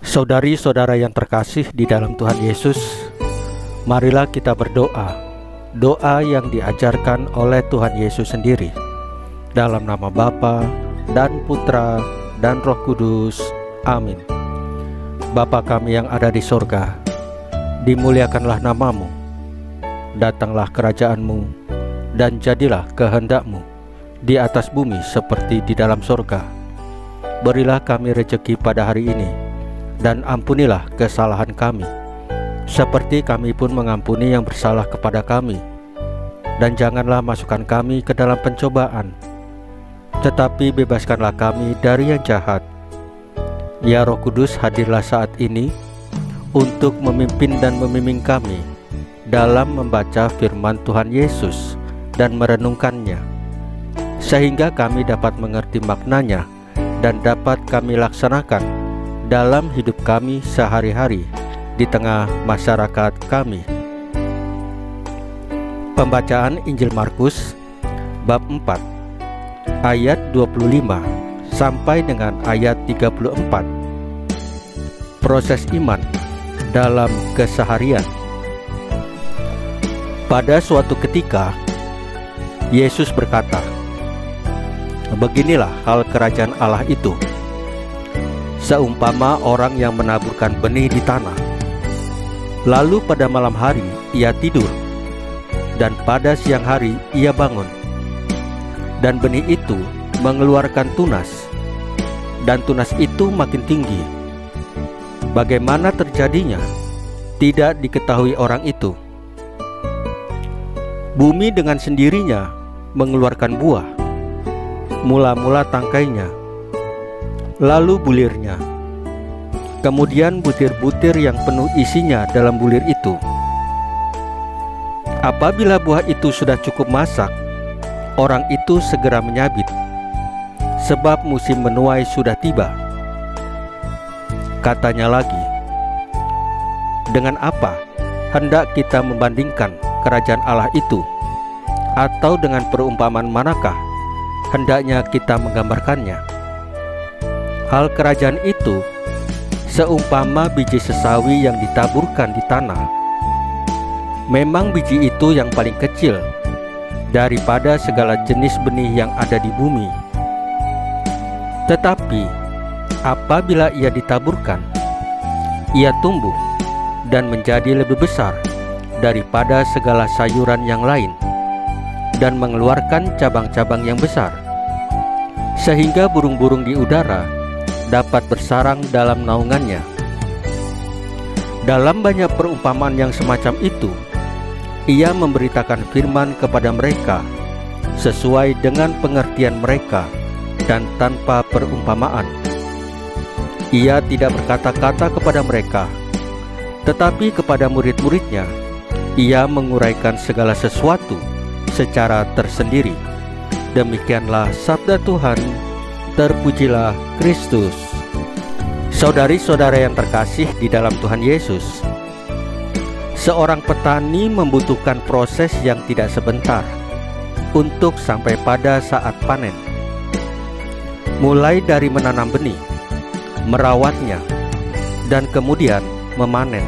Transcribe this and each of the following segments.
Saudari-saudara yang terkasih di dalam Tuhan Yesus, marilah kita berdoa, doa yang diajarkan oleh Tuhan Yesus sendiri. Dalam nama Bapa dan Putra dan Roh Kudus. Amin. Bapa kami yang ada di sorga, dimuliakanlah namamu, datanglah kerajaanmu, dan jadilah kehendakmu di atas bumi seperti di dalam sorga. Berilah kami rejeki pada hari ini, dan ampunilah kesalahan kami, seperti kami pun mengampuni yang bersalah kepada kami. Dan janganlah masukkan kami ke dalam pencobaan, tetapi bebaskanlah kami dari yang jahat. Ya Roh Kudus, hadirlah saat ini untuk memimpin dan membimbing kami dalam membaca firman Tuhan Yesus dan merenungkannya, sehingga kami dapat mengerti maknanya dan dapat kami laksanakan dalam hidup kami sehari-hari di tengah masyarakat kami. Pembacaan Injil Markus bab 4 ayat 25 sampai dengan ayat 34. Proses iman dalam keseharian. Pada suatu ketika Yesus berkata, "Beginilah hal kerajaan Allah itu, seumpama orang yang menaburkan benih di tanah. Lalu pada malam hari ia tidur, dan pada siang hari ia bangun. Dan benih itu mengeluarkan tunas, dan tunas itu makin tinggi. Bagaimana terjadinya, tidak diketahui orang itu. Bumi dengan sendirinya mengeluarkan buah, mula-mula tangkainya, lalu bulirnya, kemudian butir-butir yang penuh isinya dalam bulir itu. Apabila buah itu sudah cukup masak, orang itu segera menyabit, sebab musim menuai sudah tiba." Katanya lagi, "Dengan apa hendak kita membandingkan kerajaan Allah itu? Atau dengan perumpamaan manakah hendaknya kita menggambarkannya? Hal kerajaan itu seumpama biji sesawi yang ditaburkan di tanah. Memang biji itu yang paling kecil daripada segala jenis benih yang ada di bumi. Tetapi apabila ia ditaburkan, ia tumbuh dan menjadi lebih besar daripada segala sayuran yang lain, dan mengeluarkan cabang-cabang yang besar, sehingga burung-burung di udara dapat bersarang dalam naungannya." Dalam banyak perumpamaan yang semacam itu, ia memberitakan firman kepada mereka sesuai dengan pengertian mereka dan tanpa perumpamaan. Ia tidak berkata-kata kepada mereka, tetapi kepada murid-muridnya ia menguraikan segala sesuatu secara tersendiri. Demikianlah sabda Tuhan. Terpujilah Kristus. Saudari-saudara yang terkasih di dalam Tuhan Yesus, seorang petani membutuhkan proses yang tidak sebentar untuk sampai pada saat panen. Mulai dari menanam benih, merawatnya, dan kemudian memanen.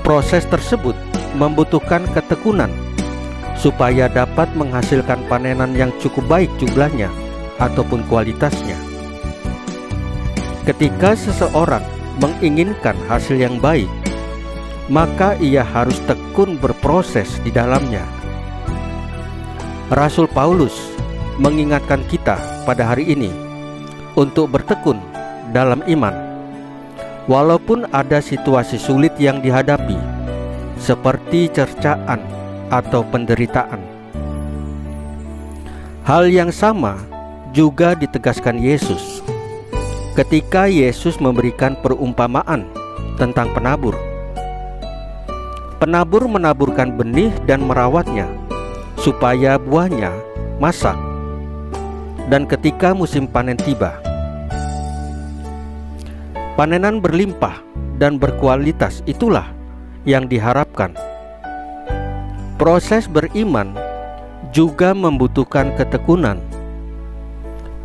Proses tersebut membutuhkan ketekunan supaya dapat menghasilkan panenan yang cukup baik jumlahnya ataupun kualitasnya. Ketika seseorang menginginkan hasil yang baik, maka ia harus tekun berproses di dalamnya. Rasul Paulus mengingatkan kita pada hari ini untuk bertekun dalam iman, walaupun ada situasi sulit yang dihadapi, seperti cercaan atau penderitaan. Hal yang sama juga ditegaskan Yesus ketika Yesus memberikan perumpamaan tentang penabur. Penabur menaburkan benih dan merawatnya supaya buahnya masak, dan ketika musim panen tiba, panenan berlimpah dan berkualitas. Itulah yang diharapkan. Proses beriman juga membutuhkan ketekunan.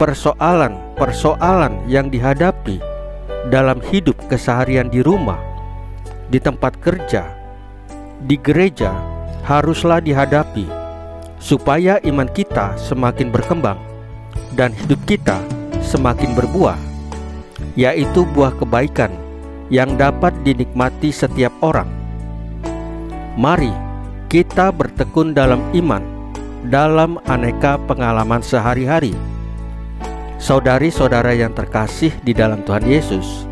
Persoalan-persoalan yang dihadapi dalam hidup keseharian di rumah, di tempat kerja, di gereja haruslah dihadapi supaya iman kita semakin berkembang dan hidup kita semakin berbuah, yaitu buah kebaikan yang dapat dinikmati setiap orang. Mari kita bertekun dalam iman dalam aneka pengalaman sehari-hari. Saudari-saudara yang terkasih di dalam Tuhan Yesus,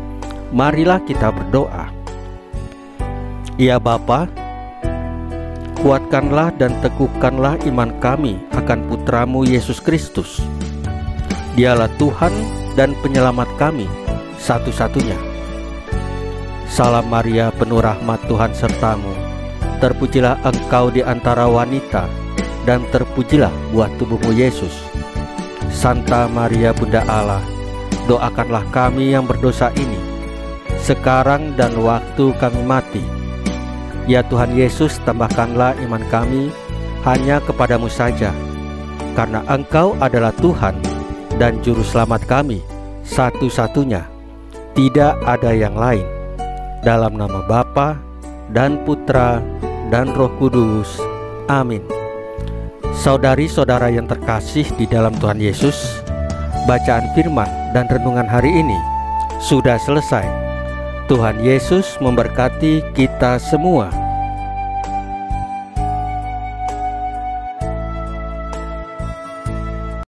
marilah kita berdoa. Ya Bapa, kuatkanlah dan teguhkanlah iman kami akan Putra-Mu Yesus Kristus. Dialah Tuhan dan penyelamat kami satu-satunya. Salam Maria, penuh rahmat, Tuhan sertamu. Terpujilah engkau di antara wanita, dan terpujilah buah tubuhmu Yesus. Santa Maria Bunda Allah, doakanlah kami yang berdosa ini, sekarang dan waktu kami mati. Ya Tuhan Yesus, tambahkanlah iman kami hanya kepadamu saja, karena Engkau adalah Tuhan dan Juru Selamat kami satu-satunya. Tidak ada yang lain. Dalam nama Bapa dan Putra dan Roh Kudus. Amin. Saudari-saudara yang terkasih di dalam Tuhan Yesus, bacaan firman dan renungan hari ini sudah selesai. Tuhan Yesus memberkati kita semua.